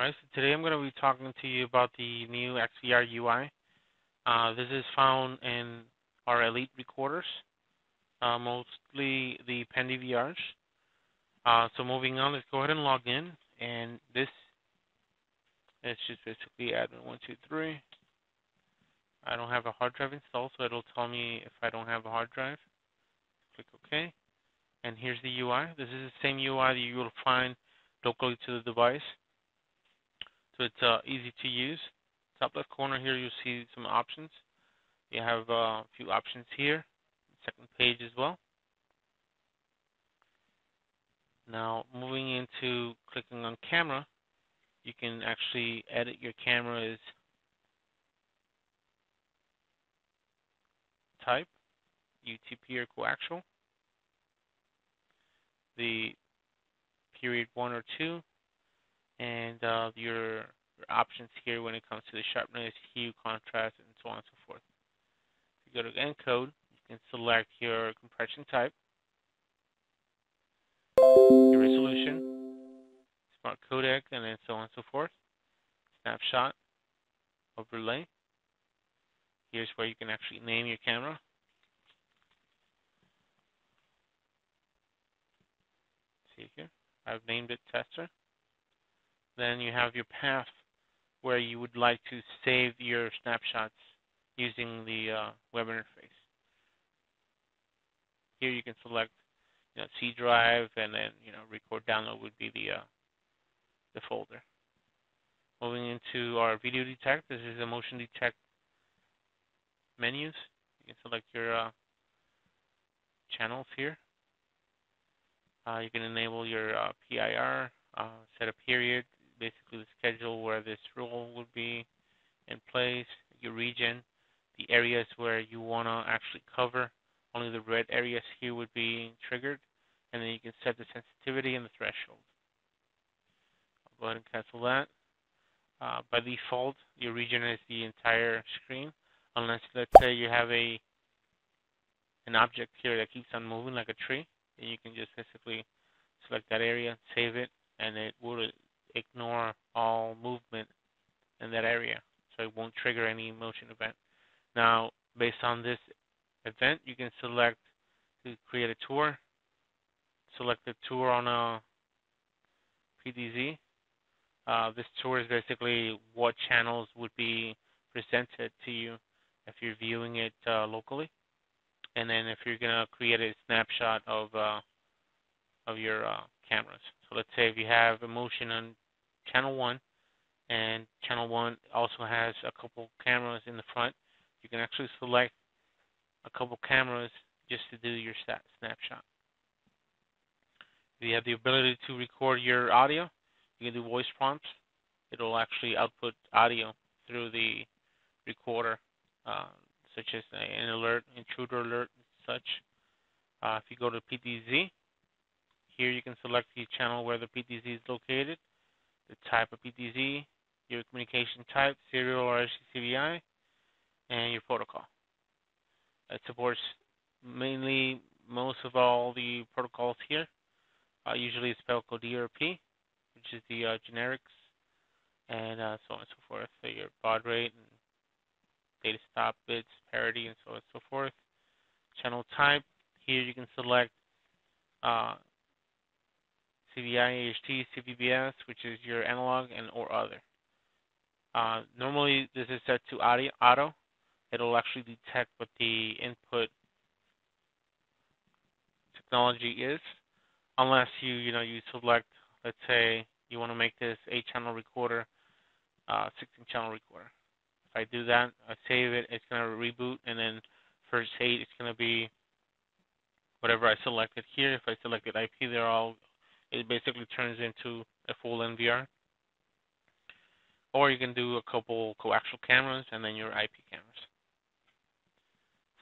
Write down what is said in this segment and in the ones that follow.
Alright, so today I'm going to be talking to you about the new XVR UI. This is found in our Elite recorders, mostly the Pen DVRs. So moving on, let's go ahead and log in. And this is just basically admin 123. I don't have a hard drive installed, so it'll tell me if I don't have a hard drive. Click OK. And here's the UI. This is the same UI that you will find locally to the device. So it's easy to use. Top left corner here, you'll see some options. You have a few options here. Second page as well. Now, moving into clicking on camera, you can actually edit your camera's type, UTP or coaxial, the period 1 or 2, and your options here when it comes to the sharpness, hue, contrast, and so on and so forth. If you go to encode, you can select your compression type, your resolution, smart codec, and then so on and so forth. Snapshot, overlay. Here's where you can actually name your camera. See here, I've named it tester. Then you have your path where you would like to save your snapshots using the web interface. Here you can select, C drive, and then record download would be the folder. Moving into our video detect, this is the motion detect menus. You can select your channels here. You can enable your PIR, set a period, basically the schedule where this rule would be in place, your region, the areas where you want to actually cover. Only the red areas here would be triggered, and then you can set the sensitivity and the threshold. I'll go ahead and cancel that. By default, your region is the entire screen, unless, let's say, you have an object here that keeps on moving like a tree. And you can just basically select that area, save it, and it will ignore all movement in that area. So it won't trigger any motion event. Now, based on this event, you can select to create a tour. Select the tour on a PDZ. This tour is basically what channels would be presented to you if you're viewing it locally. And then if you're going to create a snapshot of your cameras. So let's say if you have a motion on channel 1, and channel 1 also has a couple cameras in the front, you can actually select a couple cameras just to do your snapshot. If you have the ability to record your audio, you can do voice prompts. It'll actually output audio through the recorder, such as an alert, intruder alert, and such. If you go to PDZ, here you can select the channel where the PDZ is located, the type of PDZ, your communication type, serial or HDTV, and your protocol. It supports mainly most of all the protocols here. Usually it's Pelco DRP, which is the generics, and so on and so forth. So your baud rate and data stop bits, parity, and so on and so forth. Channel type, here you can select CVI, AHT, CVBS, which is your analog and or other. Normally this is set to auto. It'll actually detect what the input technology is, unless you select, let's say you want to make this 8-channel recorder, 16-channel recorder. If I do that, I save it, it's going to reboot, and then first 8, it's going to be whatever I selected here. If I selected IP, it basically turns into a full NVR. Or you can do a couple coaxial cameras and then your IP cameras.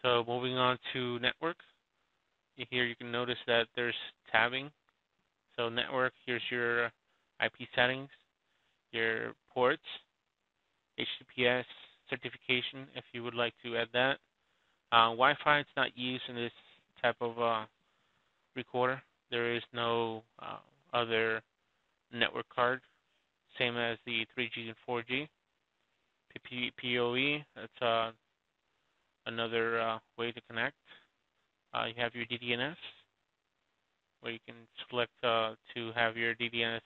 So moving on to network, here you can notice that there's tabbing. So network, here's your IP settings, your ports, HTTPS certification if you would like to add that. Wi-Fi is not used in this type of recorder. There is no other network card same as the 3G and 4G. PoE, that's another way to connect. You have your DDNS, where you can select to have your DDNS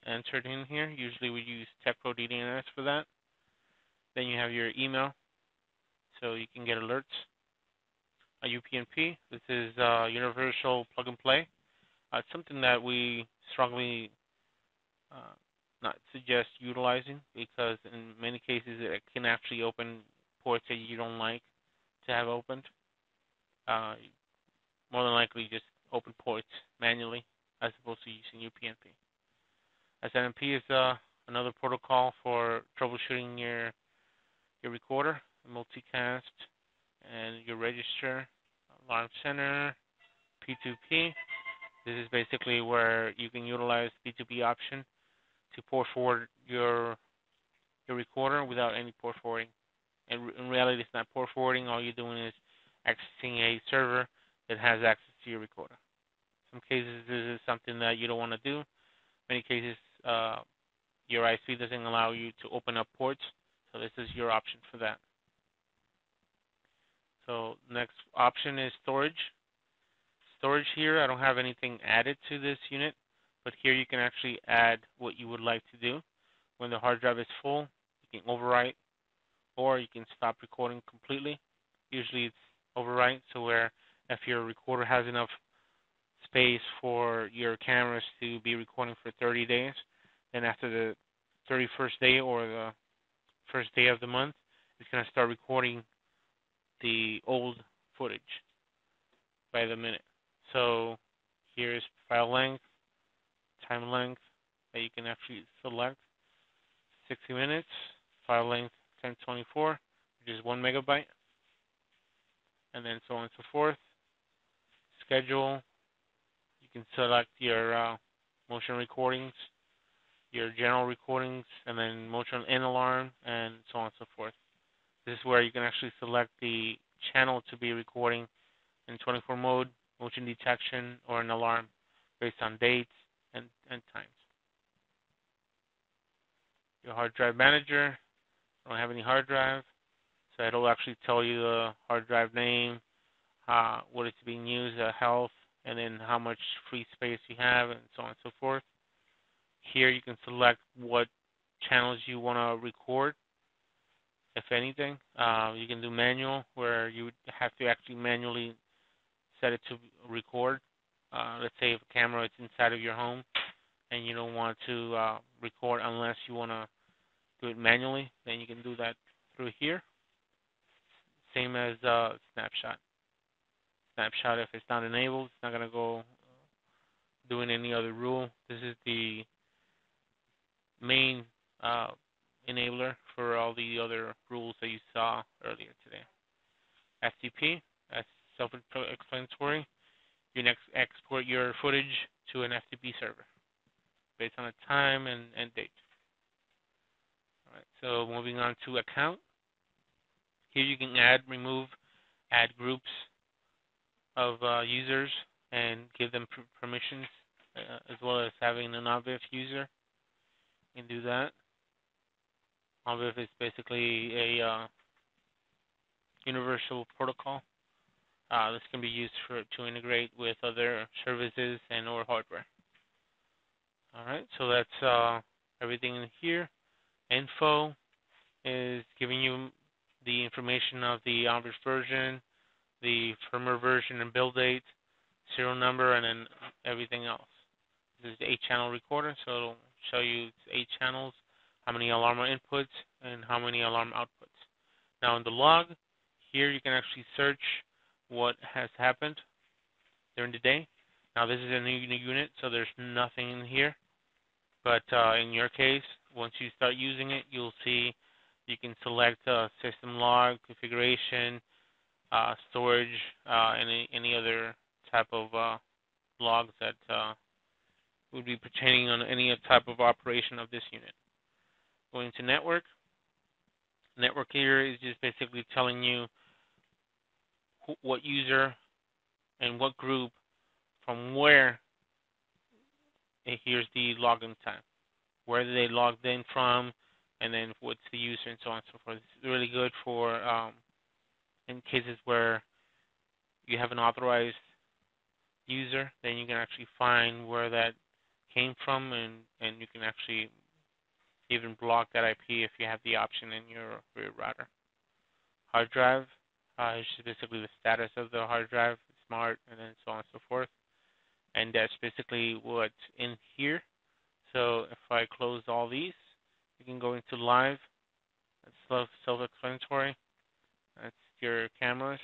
entered in here. Usually we use TechPro DDNS for that. Then you have your email, so you can get alerts. A UPnP, this is universal plug and play. It's something that we strongly not suggest utilizing, because in many cases it can actually open ports that you don't like to have opened. More than likely just open ports manually as opposed to using UPnP. SNMP is another protocol for troubleshooting your recorder, multicast, and your register, alarm center, P2P. This is basically where you can utilize P2P option to port forward your recorder without any port forwarding. And in reality, it's not port forwarding. All you're doing is accessing a server that has access to your recorder. In some cases, this is something that you don't want to do. In many cases, your IC doesn't allow you to open up ports, so this is your option for that. So next option is storage. Storage here, I don't have anything added to this unit, but here you can actually add what you would like to do. When the hard drive is full, you can overwrite, or you can stop recording completely. Usually it's overwrite, so where if your recorder has enough space for your cameras to be recording for 30 days, then after the 31st day or the first day of the month, it's going to start recording the old footage by the minute. So here's file length, time length that you can actually select. 60 minutes, file length 1024, which is 1 megabyte, and then so on and so forth. Schedule, you can select your motion recordings, your general recordings, and then motion and alarm, and so on and so forth. This is where you can actually select the channel to be recording in 24 mode, motion detection, or an alarm based on dates and times. Your hard drive manager, I don't have any hard drive, so it'll actually tell you the hard drive name, what it's being used, health, and then how much free space you have, and so on and so forth. Here you can select what channels you want to record, if anything. You can do manual, where you would have to actually manually set it to record. Let's say if a camera is inside of your home and you don't want to record unless you want to do it manually, then you can do that through here. Same as snapshot. Snapshot, if it's not enabled, it's not going to go doing any other rule. This is the main enabler for all the other rules that you saw earlier today. FTP, that's self-explanatory. You next export your footage to an FTP server based on a time and date. All right, so moving on to account. Here you can add, remove, add groups of users and give them permissions, as well as having an OBIF user. You can do that. OBIF is basically a universal protocol. This can be used to integrate with other services and or hardware. All right, so that's everything in here. Info is giving you the information of the OBIF version, the firmware version and build date, serial number, and then everything else. This is the 8-channel recorder, so it'll show you 8 channels, how many alarm inputs, and how many alarm outputs. Now in the log, here you can actually search what has happened during the day. Now this is a new unit, so there's nothing in here. But in your case, once you start using it, you'll see you can select system log, configuration, storage, any other type of logs that would be pertaining on any type of operation of this unit. Going to network. Network here is just basically telling you what user and what group from where. Here's the login time. where they logged in from, and then what's the user and so on and so forth. It's really good for in cases where you have an authorized user, then you can actually find where that came from, and you can actually even block that IP if you have the option in your router. Hard drive is just basically the status of the hard drive, smart, and then so on and so forth. And that's basically what's in here. So if I close all these, you can go into live. That's self-explanatory. That's your cameras.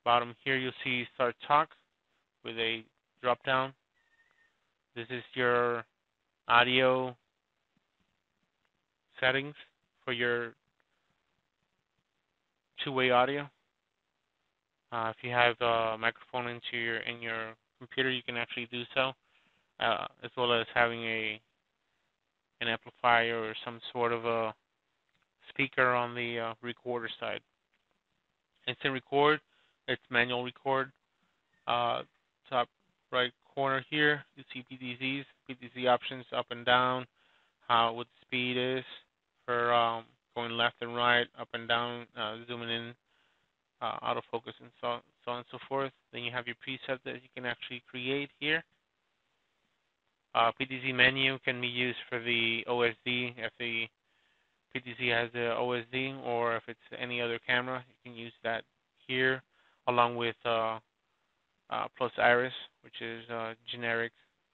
Bottom here, you'll see Start Talk with a drop down. This is your audio settings for your two-way audio. If you have a microphone in your computer, you can actually do so, as well as having an amplifier or some sort of a speaker on the recorder side. Instant record, it's manual record. Top right corner here, you see PTZ options up and down, what the speed is for going left and right, up and down, zooming in, autofocus, and so on and so forth. Then you have your preset that you can actually create here. PTZ menu can be used for the OSD if the PTZ has the OSD, or if it's any other camera, you can use that here, along with plus iris, which is generic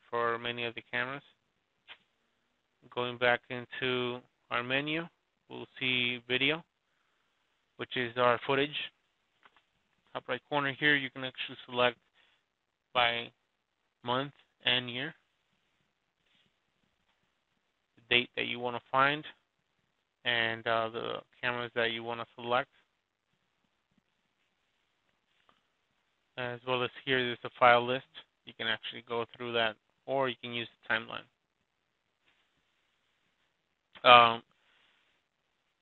for many of the cameras. Going back into our menu, we'll see video, which is our footage. Top right corner here, you can actually select by month and year, the date that you want to find, and the cameras that you want to select. As well as here, there's a file list. You can actually go through that, or you can use the timeline.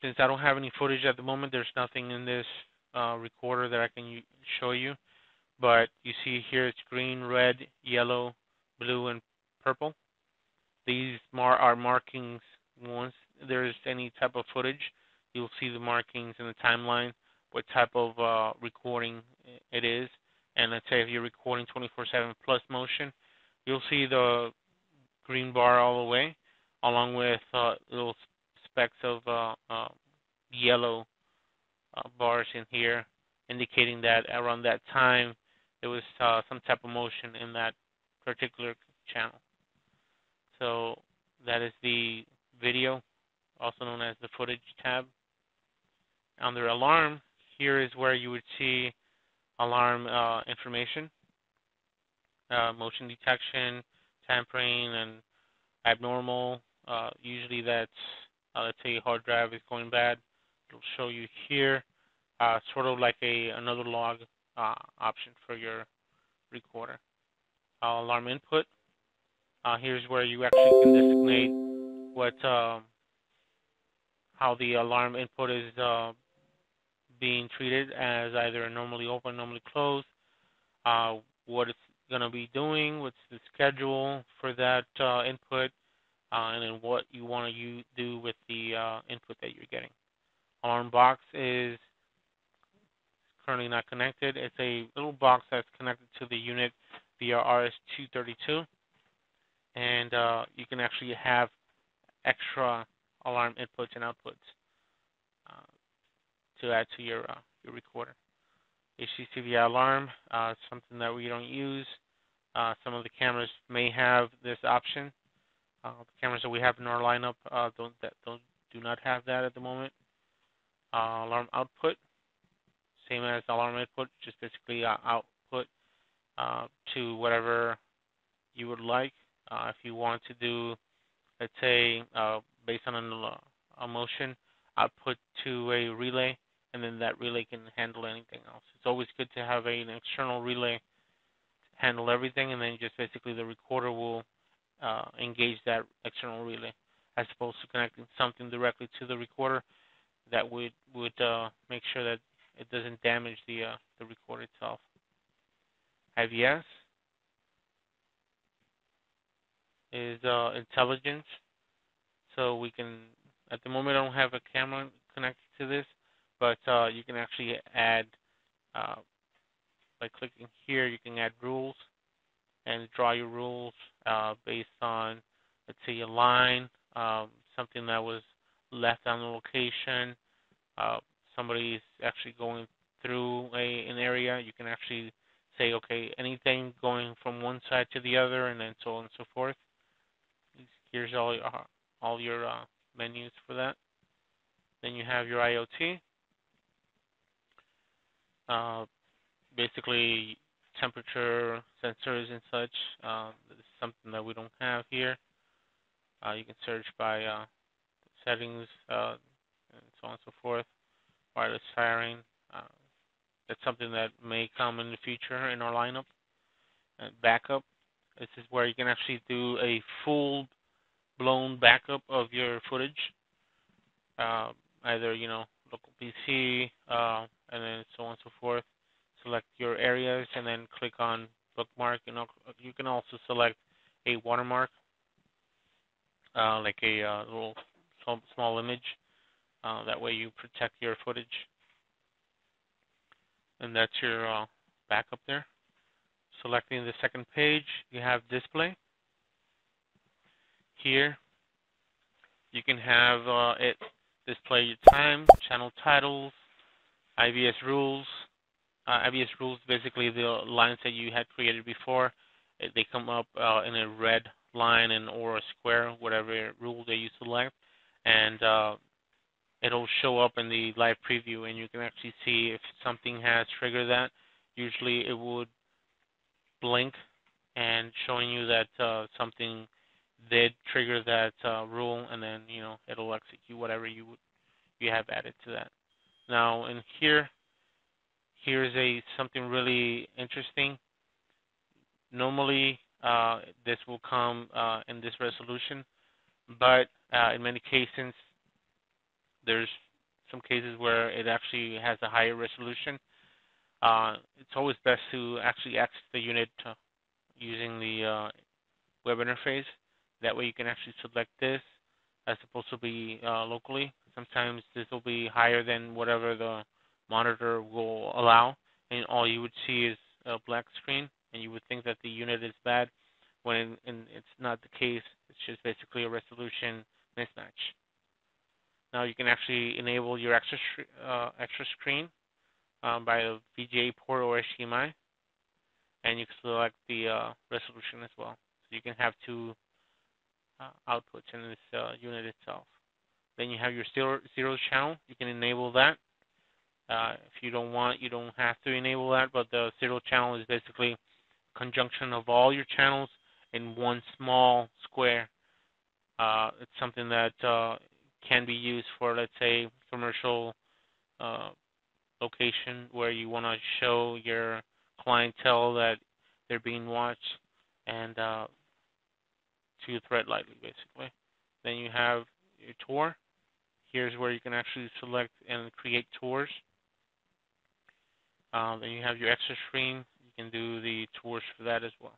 Since I don't have any footage at the moment, there's nothing in this recorder that I can show you. But you see here, it's green, red, yellow, blue, and purple. These are markings. Once there's any type of footage, you'll see the markings in the timeline, what type of recording it is. And let's say if you're recording 24/7 plus motion, you'll see the green bar all the way, along with little specks of yellow bars in here, indicating that around that time there was some type of motion in that particular channel. So that is the video, also known as the footage tab. Under alarm, here is where you would see alarm information, motion detection, tampering, and abnormal. Usually that's, let's say a hard drive is going bad. It'll show you here, sort of like another log option for your recorder. Alarm input. Here's where you actually can designate what, how the alarm input is being treated as either normally open, normally closed, what it's going to be doing, what's the schedule for that input, and then what you want to do with the input that you're getting. Alarm box is currently not connected. It's a little box that's connected to the unit via RS-232, and you can actually have extra alarm inputs and outputs to add to your recorder. HDTV Eye Alarm, something that we don't use. Some of the cameras may have this option. The cameras that we have in our lineup do not have that at the moment. Alarm output, same as alarm input, just basically output to whatever you would like. If you want to do, let's say, based on a motion, output to a relay, and then that relay can handle anything else. It's always good to have an external relay handle everything, and then just basically the recorder will engage that external relay, as opposed to connecting something directly to the recorder that would make sure that it doesn't damage the recorder itself. IVS. is intelligence. So we can, at the moment, I don't have a camera connected to this, but you can actually add, uh, by clicking here, you can add rules and draw your rules based on, let's say, a line, something that was left on the location. Uh, Somebody's actually going through an area. You can actually say, okay, anything going from one side to the other, and then so on and so forth. Here's all your menus for that. Then you have your IoT. Basically, temperature sensors and such. This is something that we don't have here. You can search by settings and so on and so forth. Wireless firing. Uh, that's something that may come in the future in our lineup. And backup. This is where you can actually do a full-blown backup of your footage. Either local PC, and then so on and so forth. Select your areas and then click on bookmark. You can also select a watermark, like a little small image. That way you protect your footage. And that's your backup there. Selecting the second page, you have display. Here, you can have it display your time, channel titles, IBS rules. IBS rules, basically the lines that you had created before, they come up in a red line or a square, whatever rule that you select, and it'll show up in the live preview, and you can actually see if something has triggered that. Usually it would blink and showing you that something did trigger that rule, and then it'll execute whatever you have added to that. Now in here's something really interesting. Normally this will come in this resolution, but in many cases there's some cases where it actually has a higher resolution. It's always best to actually access the unit using the web interface. That way you can actually select this as opposed to be locally. Sometimes this will be higher than whatever the monitor will allow, and all you would see is a black screen, and you would think that the unit is bad, when it's not the case. It's just basically a resolution mismatch. Now you can actually enable your extra screen by the VGA port or HDMI, and you can select the resolution as well. So you can have two outputs in this unit itself. Then you have your zero channel. You can enable that. If you don't want, you don't have to enable that, but the zero channel is basically a conjunction of all your channels in one small square. It's something that can be used for, let's say, commercial location where you want to show your clientele that they're being watched and to thread lightly, basically. Then you have your tour. Here's where you can actually select and create tours. Then you have your extra screen. You can do the tours for that as well.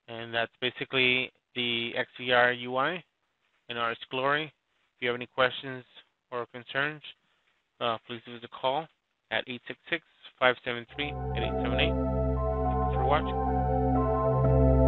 And that's basically the XVR UI in our glory. If you have any questions or concerns, please give us a call at 866-573-8878. Thanks for watching.